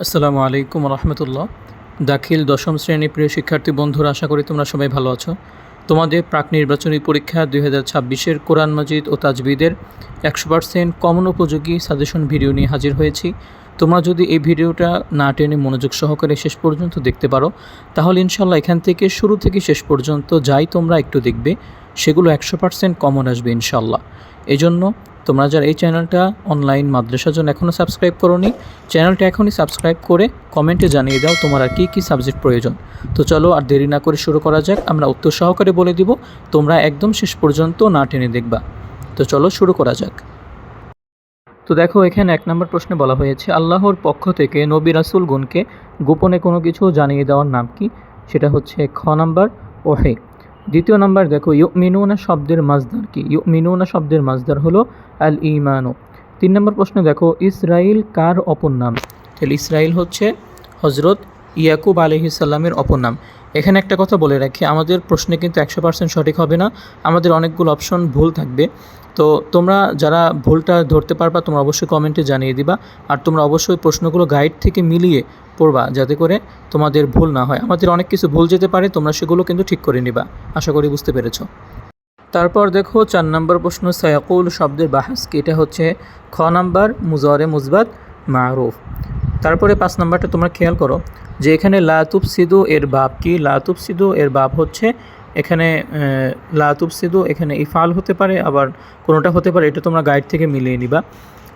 আসসালামু আলাইকুম রহমতুল্লাহ। দাখিল দশম শ্রেণী প্রিয় শিক্ষার্থী বন্ধুরা, আশা করি তোমরা সবাই ভালো আছো। তোমাদের প্রাক নির্বাচনী পরীক্ষা 2026-এর কোরআন মাজিদ ও তাজবিদের 100% কমন উপযোগী সাজেশন ভিডিও নিয়ে হাজির হয়েছি। তোমরা যদি এই ভিডিওটা না টেনে মনোযোগ সহকারে শেষ পর্যন্ত দেখতে পারো, তাহলে ইনশাল্লাহ এখান থেকে শুরু থেকে শেষ পর্যন্ত যাই তোমরা একটু দেখবে সেগুলো 100% কমন আসবে ইনশাল্লাহ। এই জন্য তোমরা যারা এই চ্যানেলটা অনলাইন মাদ্রাসার জন্য এখনও সাবস্ক্রাইব করোনি, চ্যানেলটা এখনই সাবস্ক্রাইব করে কমেন্টে জানিয়ে দাও তোমার আর কী সাবজেক্ট প্রয়োজন। তো চলো আর দেরি না করে শুরু করা যাক। আমরা উত্তর সহকারে বলে দিব, তোমরা একদম শেষ পর্যন্ত না টেনে দেখবা। তো চলো শুরু করা যাক। তো দেখো, এখানে 1 নম্বর প্রশ্নে বলা হয়েছে আল্লাহর পক্ষ থেকে নবী রাসূলগণকে গোপনে কোনো কিছু জানিয়ে দেওয়ার নাম কি? সেটা হচ্ছে খ নাম্বার ওহে। দ্বিতীয় নাম্বার দেখো, ইউমিনুনা শব্দের মাজদার কি? ইউমিনুনা শব্দের মাজদার হলো আল ঈমানু। 3 নম্বর প্রশ্নে দেখো, ইসরাইল কার অপর নাম? তাহলে ইসরাইল হচ্ছে হজরত ইয়াকুব আলাইহিস সালামের অপর নাম। এখানে একটা কথা বলে রাখি, আমাদের প্রশ্নে কিন্তু 100% সঠিক হবে না, আমাদের অনেকগুলো অপশন ভুল থাকবে। তো তোমরা যারা ভুলটা ধরতে পারবা তোমরা অবশ্যই কমেন্টে জানিয়ে দিবা। আর তোমরা অবশ্যই প্রশ্নগুলো গাইড থেকে মিলিয়ে পড়বা, যাতে করে তোমাদের ভুল না হয়। আমাদের অনেক কিছু ভুল যেতে পারে, তোমরা সেগুলো কিন্তু ঠিক করে নিবা। আশা করি বুঝতে পেরেছ। তারপর দেখো 4 নম্বর প্রশ্ন, সায়াকুল শব্দের বাহাস কি? এটা হচ্ছে খ নাম্বার মুজারে মুসবাত মারুফ। তারপরে 5 নম্বরটা তোমরা খেয়াল করো যে এখানে লা তুফসিদু এর বাব কি? লা তুফসিদু এর বাব হচ্ছে এখানে লা তুফসিদু, এখানে ইফাল হতে পারে, আবার কোনোটা হতে পারে, এটা তোমরা গাইড থেকে মিলিয়ে নিবা।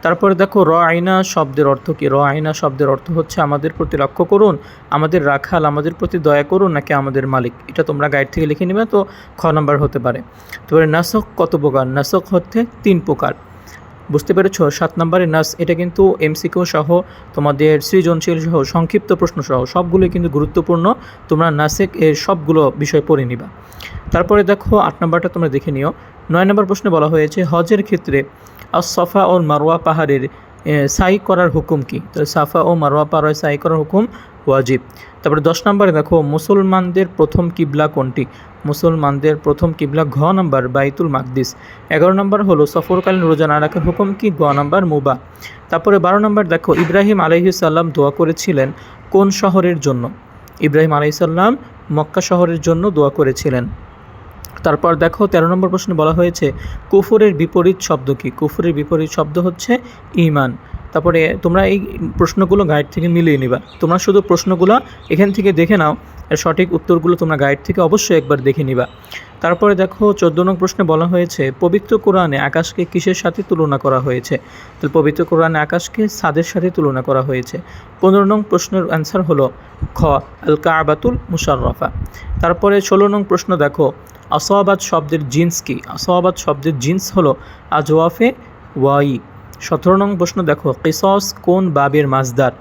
তারপরে দেখো র আইনা শব্দের অর্থ কি? র আইনা শব্দের অর্থ হচ্ছে আমাদের প্রতি লক্ষ্য করুন, আমাদের রাখাল, আমাদের প্রতি দয়া করুন, নাকি আমাদের মালিক? এটা তোমরা গাইড থেকে লিখে নিবে। তো খ নাম্বার হতে পারে। তারপরে নাসক কত প্রকার? নাসক হচ্ছে 3 প্রকার। বুঝতে পেরেছ? 7 নম্বরে নাস, এটা কিন্তু এমসিকিউ সহ তোমাদের সৃজনশীল সহ সংক্ষিপ্ত প্রশ্ন সহ সবগুলোই কিন্তু গুরুত্বপূর্ণ। তোমরা নাসেক এর সবগুলো বিষয় পড়ে নিবা। তারপরে দেখো 8 নম্বরটা তোমরা দেখে নিও। 9 নম্বর প্রশ্নে বলা হয়েছে হজের ক্ষেত্রে সাফা ও মারওয়া পাহাড়ের সাই করার হুকুম কি? তো সাফা ও মারওয়া পাহাড়ে সাই করার হুকুম ওয়াজিব। তারপরে 10 নম্বরে দেখো মুসলমানদের প্রথম কিবলা কোনটি? মুসলমানদের প্রথম কিবলা ঘ নাম্বার বাইতুল মাকদিস। 11 নম্বর হলো সফরকালীন রোজা না রাখার হুকুম কি? গ নাম্বার মুবা। তারপরে 12 নম্বর দেখো ইব্রাহিম আলাইহিস সালাম দোয়া করেছিলেন কোন শহরের জন্য? ইব্রাহিম আলাইহিস সালাম মক্কা শহরের জন্য দোয়া করেছিলেন। তারপর দেখো 13 নম্বর প্রশ্নে বলা হয়েছে কুফরের বিপরীত শব্দ কি? কুফরের বিপরীত শব্দ হচ্ছে ঈমান। তারপরে তোমরা এই প্রশ্নগুলো গাইড থেকে মিলিয়ে নিবা। তোমরা শুধু প্রশ্নগুলো এখান থেকে দেখে নাও, এর সঠিক উত্তরগুলো তোমরা গাইড থেকে অবশ্যই একবার দেখে নিবা। তারপরে দেখো 14 নং প্রশ্নে বলা হয়েছে পবিত্র কোরআনে আকাশকে কিসের সাথে তুলনা করা হয়েছে? তাহলে পবিত্র কোরআনে আকাশকে ছাদের সাথে তুলনা করা হয়েছে। 15 নং প্রশ্নের অ্যান্সার হলো খ আল কাবাতুল মুশাররফা। তারপরে 16 নং প্রশ্ন দেখো আসওয়াবাদ শব্দের জিন্স কি? আসওয়াবাদ শব্দের জিন্স হলো আজওয়াফে ওয়াই। 17 নং প্রশ্ন দেখো কিসস কোন বাবের মাজদার?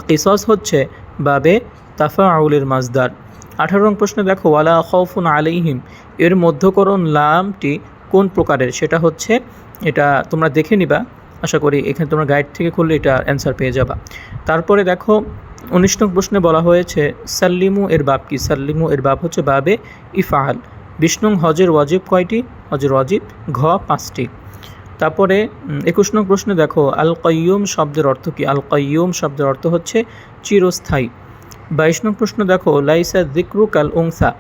কিসস হচ্ছে বাবে তাফাউলের মাজদার। 18 নং প্রশ্ন দেখো ওয়ালা খাউফুন আলাইহিম এর মধ্যকরণ লামটি কোন প্রকারের? সেটা হচ্ছে, এটা তোমরা দেখে নিবা। আশা করি এখানে তোমরা গাইড থেকে খুললে এটা অ্যান্সার পেয়ে যাবা। তারপরে দেখো 19 নং প্রশ্নে বলা হয়েছে সাল্লিমু এর বাব কি? সাল্লিমু এর বাব হচ্ছে বাবে ইফআল। 20 নং হজের ওয়াজিব কয়টি? হজের ওয়াজিব ঘ 5টি। তারপরে 21 নং প্রশ্নে দেখো আল কাইয়ুম শব্দের অর্থ কি? আল কাইয়ুম শব্দের অর্থ হচ্ছে চিরস্থায়ী। 22 নং প্রশ্ন দেখো লাইসা যিকরু কাল উনসা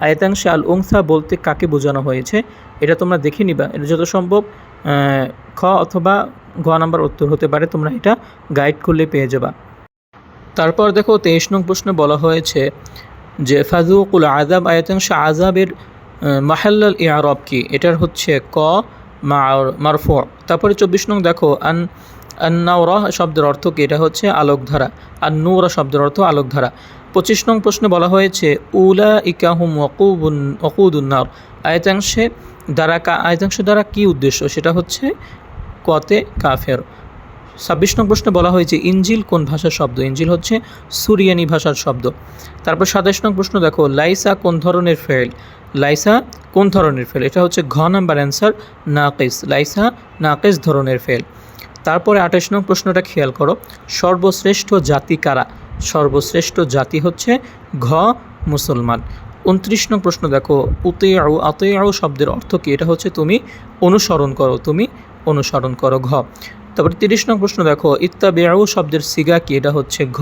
আয়াতাংশে আল উনসা বলতে কাকে বোঝানো হয়েছে? এটা তোমরা দেখে নিবা। এটা যত সম্ভব খ অথবা ঘ নাম্বার উত্তর হতে পারে, তোমরা এটা গাইড করলে পেয়ে যাবা। তারপর দেখো 23 নং প্রশ্নে বলা হয়েছে যে ফাজুকুল আযাব আয়াতাংশে আযাবের মাহাল্লাল ইআরাব কি? এটার হচ্ছে ক মারফু। তারপরে 24 নং দেখো আন্নাওরা শব্দের অর্থ কি? এটা হচ্ছে আলোকধারা। আর নূরা শব্দের অর্থ আলোকধারা। 25 নং প্রশ্নে বলা হয়েছে উলাইকা হুম ওয়াকুদুন্নার আয়াতাংশে দ্বারা কি উদ্দেশ্য? সেটা হচ্ছে কতে কাফের। 26 নং প্রশ্নে বলা হয়েছে ইঞ্জিল কোন ভাষার শব্দ? ইঞ্জিল হচ্ছে সুরিয়ানি ভাষার শব্দ। তারপর 27 নং প্রশ্ন দেখো লাইসা কোন ধরনের ফেল? লাইসা কোন ধরনের ফেল? এটা হচ্ছে ঘ নাম্বার অ্যান্সার নাকিস। লাইসা নাকিস ধরনের ফেল। তারপরে 28 নং প্রশ্নটা খেয়াল করো সর্বশ্রেষ্ঠ জাতি কারা? সর্বশ্রেষ্ঠ জাতি হচ্ছে ঘ মুসলমান। 29 নং প্রশ্ন দেখো আতিউ শব্দের অর্থ কি? এটা হচ্ছে তুমি অনুসরণ করো, তুমি অনুসরণ করো ঘ। তারপরে 30 নং প্রশ্ন দেখো ইত্তাবিউ শব্দের সিগা কি, এটা হচ্ছে ঘ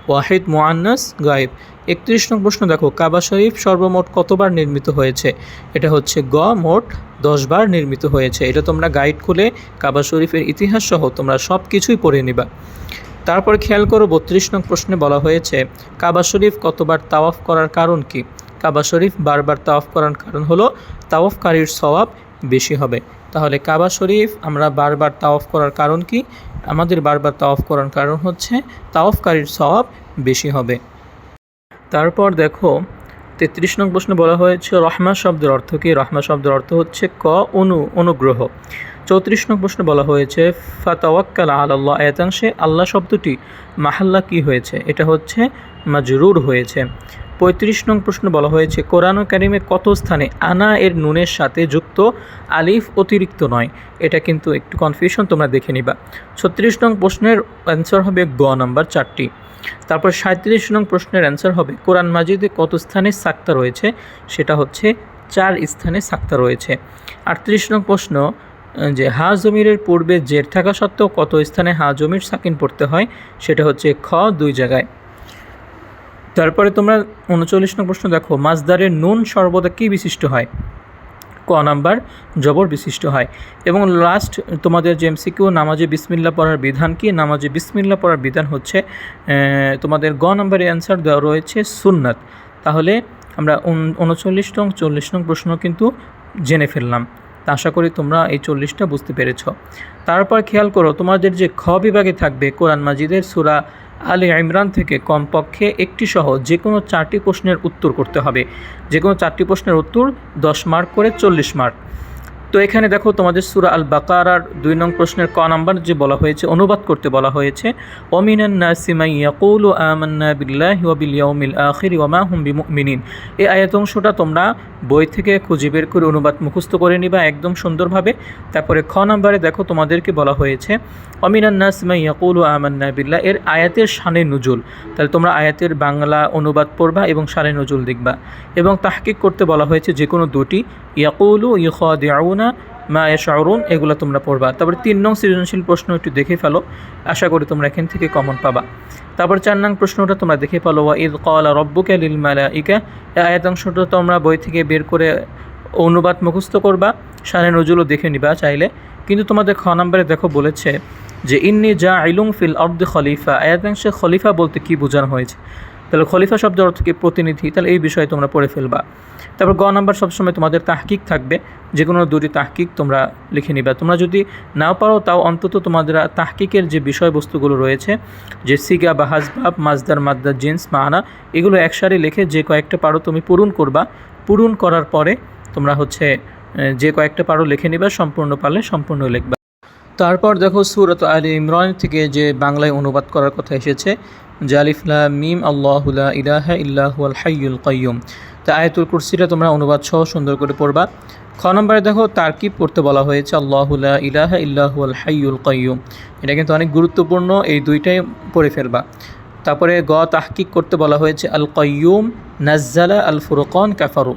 ওয়াহিদ মুআন্নাস গায়েব। 31 নং প্রশ্ন দেখো কাবা শরীফ সর্বমোট কতবার নির্মিত হয়েছে, এটা হচ্ছে গ মোট 10 বার নির্মিত হয়েছে। এটা তোমরা গাইড খুলে কাবা শরীফের ইতিহাস সহ তোমরা সব কিছুই পড়ে নিবা। তারপর খেয়াল করো 32 নং প্রশ্নে বলা হয়েছে কাবা শরীফ কতবার তাওয়াফ করার কারণ কি। কাবা শরীফ বারবার তাওয়াফ করার কারণ হলো তাওয়াফকারীর সওয়াব বেশি হবে। তাহলে কাবা শরীফ আমরা বারবার তাওয়াফ করার কারণ কি, আমাদের বারবার তাওয়াফ করার কারণ হচ্ছে তাওয়াফকারীর সওয়াব বেশি হবে। তারপর দেখো 33 নং প্রশ্নে বলা হয়েছে রহমা শব্দের অর্থ কী। রহমা শব্দের অর্থ হচ্ছে ক অনুগ্রহ। 34 নং প্রশ্নে বলা হয়েছে ফাতাওয়াক্কাল আলাল্লাহ আয়াতাংশে আল্লাহ শব্দটি মাহাল্লা কি হয়েছে, এটা হচ্ছে মাজরুর হয়েছে। 35 নং প্রশ্ন বলা হয়েছে কোরআন কারিমে কত স্থানে আনা এর নুনের সাথে যুক্ত আলিফ অতিরিক্ত নয়, এটা কিন্তু একটু কনফিউশন, তোমরা দেখে নিবা। 36 নং প্রশ্নের অ্যান্সার হবে গ নাম্বার 4টি। তারপর 37 নং প্রশ্নের অ্যান্সার হবে কোরআন মাজিদে কত স্থানে সাক্তা রয়েছে, সেটা হচ্ছে 4 স্থানে সাক্তা রয়েছে। 38 নং প্রশ্ন যে হা জমিরের পূর্বে জের থাকা সত্ত্বেও কত স্থানে হা জমির সাকিন পড়তে হয়, সেটা হচ্ছে খ 2 জায়গায়। তারপরে তোমরা 39 নং প্রশ্ন দেখো মাজদারের নুন সর্বদা কী বিশিষ্ট হয়, ক নাম্বার জবর বিশিষ্ট হয়। এবং লাস্ট তোমাদের যে এমসিকিউ নামাজে বিসমিল্লাহ পড়ার বিধান কি, নামাজে বিসমিল্লাহ পড়ার বিধান হচ্ছে তোমাদের গ নাম্বারে অ্যান্সার দেওয়া রয়েছে সুন্নাত। তাহলে আমরা 39 নং 40 নং প্রশ্ন কিন্তু জেনে ফেললাম। তা আশা করি তোমরা এই 40টা বুঝতে পেরেছ। তারপর খেয়াল করো তোমাদের যে খ বিভাগে থাকবে কোরআন মাজিদের সূরা আলে ইমরান থেকে কমপক্ষে একটি সহ যে কোনো 4টি প্রশ্নের উত্তর করতে হবে। যে কোনো 4টি প্রশ্নের উত্তর 10 মার্ক করে 40 মার্ক। তো এখানে দেখো তোমাদের সূরা আল বাকারার 2 নং প্রশ্নের ক নাম্বার যে বলা হয়েছে অনুবাদ করতে বলা হয়েছে ওমিনান নাসি মান ইয়াকুলু আমান্না বিল্লাহি ওয়া বিল ইয়াউমিল আখির ওয়া মা হুম বিমুমিনিন। এই আয়াত অংশটা তোমরা বই থেকে খুঁজে বের করে অনুবাদ মুখস্থ করে নিবা একদম সুন্দরভাবে। তারপরে খ নাম্বারে দেখো তোমাদেরকে বলা হয়েছে ওমিনান নাসি মান ইয়াকুলু আমান্না বিল্লাহ, এর আয়াতের শানে নুজুল। তাহলে তোমরা আয়াতের বাংলা অনুবাদ পড়বা এবং শানে নুজুল দেখবা। এবং তাহকিক করতে বলা হয়েছে যে কোনো 2টি ইয়াকুলু ইউখাদিউনা মা ইয়াশউরুন, এগুলো তোমরা পড়বা। তারপরে 3 নং সৃজনশীল প্রশ্ন একটু দেখে ফেলো, আশা করি তোমরা এখান থেকে কমন পাবা। তারপর 4 নং প্রশ্নটা তোমরা দেখে ফেলো ওয়া ইয ক্বালা রাব্বুকা লিল মালাইকা, এই আয়াতাংশটা তোমরা বই থেকে বের করে অনুবাদ মুখস্থ করবা, শানে নজুলও দেখে নিবা চাইলে। কিন্তু তোমাদের খ নম্বরে দেখো বলেছে যে ইন্নী জাইলুম ফিল আরদি খলিফা, আয়াতাংশে খলিফা বলতে কী বোঝানো হয়েছে। তাহলে খলিফা শব্দের অর্থ কি প্রতিনিধি, তাহলে এই বিষয়ে তোমরা পড়ে ফেলবা। তারপর গ নাম্বার সবসময় তোমাদের তাহকিক থাকবে, যে কোনো 2টি তাহকিক তোমরা লিখে নিবা। তোমরা যদি নাও পারো তাও অন্তত তোমাদের তাহকিকের যে বিষয়বস্তুগুলো রয়েছে যে সিগা বা হাসবাব মাজদার মাদ্দার জিন্স মানা, এগুলো একসারে লিখে যে কয়েকটা পারো তুমি পূরণ করবা। পূরণ করার পরে তোমরা হচ্ছে যে কয়েকটা পারো লিখে নিবা, সম্পূর্ণ পারলে সম্পূর্ণ লিখবা। তারপর দেখো সূরাত আলে ইমরান থেকে যে বাংলায় অনুবাদ করার কথা এসেছে যে আলিফ লাম মিম আল্লাহু লা ইলাহা ইল্লা হুয়াল হাইয়ুল কাইয়্যুম, তা আয়াতুল কুরসিটা তোমরা অনুবাদ সহ সুন্দর করে পড়বা। খ নম্বরে দেখো তারকিব করতে বলা হয়েছে আল্লাহু লা ইলাহা ইল্লা হুয়াল হাইয়ুল কাইয়্যুম, এটা কিন্তু অনেক গুরুত্বপূর্ণ, এই 2টাই পড়ে ফেলবা। তারপরে গ তাহকিক করতে বলা হয়েছে আল কাইয়্যুম নাজ্জালা আল ফুরকান কাফারু,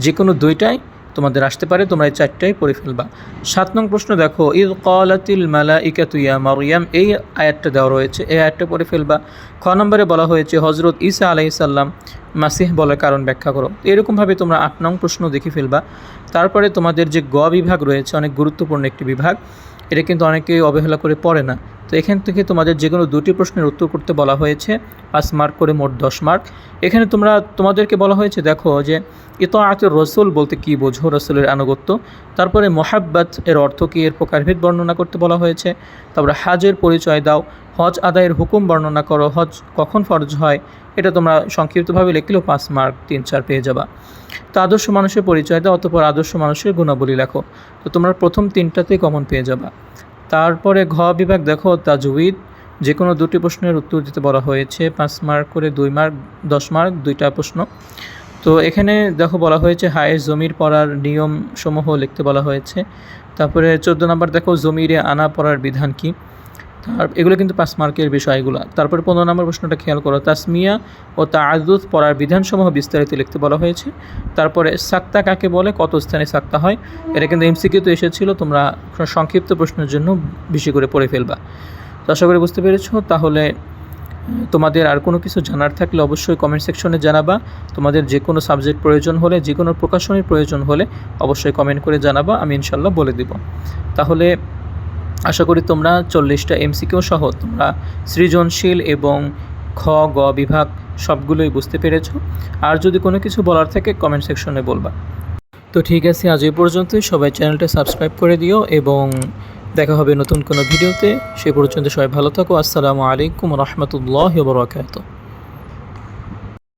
যে কোনো 2টাই তোমাদের আসতে পারে, তোমরা এই 4টাই পড়ে ফেলবা। 7 নং প্রশ্ন দেখো ইয ক্বালাতিল মালাইকাতু ইয়া মারইয়াম, এই আয়াতটা দেওয়া রয়েছে, এই আয়াতটা পড়ে ফেলবা। খ নম্বরে বলা হয়েছে হযরত ঈসা আলাইহিস সালাম মাসিহ বলার কারণ ব্যাখ্যা করো। এরকমভাবে তোমরা 8 নং প্রশ্ন দেখে ফেলবা। তারপরে তোমাদের যে গ বিভাগ রয়েছে অনেক গুরুত্বপূর্ণ একটি বিভাগ, এটা কিন্তু অনেকেই অবহেলা করে পড়ে না। তো এখান থেকে তোমাদের যে কোনো 2টি প্রশ্নের উত্তর করতে বলা হয়েছে 5 মার্ক করে মোট 10 মার্ক। এখানে তোমাদেরকে বলা হয়েছে দেখো যে ইতাআতুর রাসূল বলতে কী বোঝো, রাসূলের আনুগত্য। তারপরে মুহাব্বত এর অর্থ কী, এর প্রকারভেদ বর্ণনা করতে বলা হয়েছে। তারপরে হজের পরিচয় দাও, হজ আদায়ের হুকুম বর্ণনা করো, হজ কখন ফরজ হয়, এটা তোমরা সংক্ষিপ্তভাবে লিখলেও 5 মার্ক 3-4 পেয়ে যাবা। তো আদর্শ মানুষের পরিচয় দাও, অতঃপর আদর্শ মানুষের গুণাবলী লেখো। তো তোমরা প্রথম 3টাতেই কমন পেয়ে যাবা। তারপরে ঘ বিভাগ দেখো তাজউইদ, যে কোনো 2টি প্রশ্নের উত্তর দিতে বলা হয়েছে 5 মার্ক করে 2 মার্ক 10 মার্ক 2টা প্রশ্ন। তো এখানে দেখো বলা হয়েছে হায়ে জমির পড়ার নিয়ম সমূহ লিখতে বলা হয়েছে। তারপরে 14 নম্বর দেখো জমিরে আনা পড়ার বিধান কি। এগুলো কিন্তু 5 মার্কের বিষয়গুলো। তারপরে 15 নম্বর প্রশ্নটা খেয়াল করো, তাসমিয়া ও তাআদ্দুদ পড়ার বিধানসমূহ বিস্তারিত লিখতে বলা হয়েছে। তারপরে সাক্তা কাকে বলে, কত স্থানে সাক্তা হয়, এটা কিন্তু এমসিকিউতে এসেছিলো, তোমরা সংক্ষিপ্ত প্রশ্নের জন্য বেশি করে পড়ে ফেলবা। তো আশা করি বুঝতে পেরেছো। তাহলে তোমাদের আর কোনো কিছু জানার থাকলে অবশ্যই কমেন্ট সেকশনে জানাবা। তোমাদের যে কোনো সাবজেক্ট প্রয়োজন হলে, যে কোনো প্রকাশনীর প্রয়োজন হলে অবশ্যই কমেন্ট করে জানাবা, আমি ইনশাল্লাহ বলে দেব। তাহলে আশা করি তোমরা 40টা এমসিকিউ সহ তোমরা সৃজনশীল এবং খ গ বিভাগ সবগুলোই বুঝতে পেরেছো। আর যদি কোনো কিছু বলার থাকে কমেন্ট সেকশনে বলবা। তো ঠিক আছে, আজ এই পর্যন্তই। সবাই চ্যানেলটা সাবস্ক্রাইব করে দিও এবং দেখা হবে নতুন কোনো ভিডিওতে। সে পর্যন্ত সবাই ভালো থাকো। আসসালামু আলাইকুম রহমতুল্লাহি ওয়া বারাকাতুহু।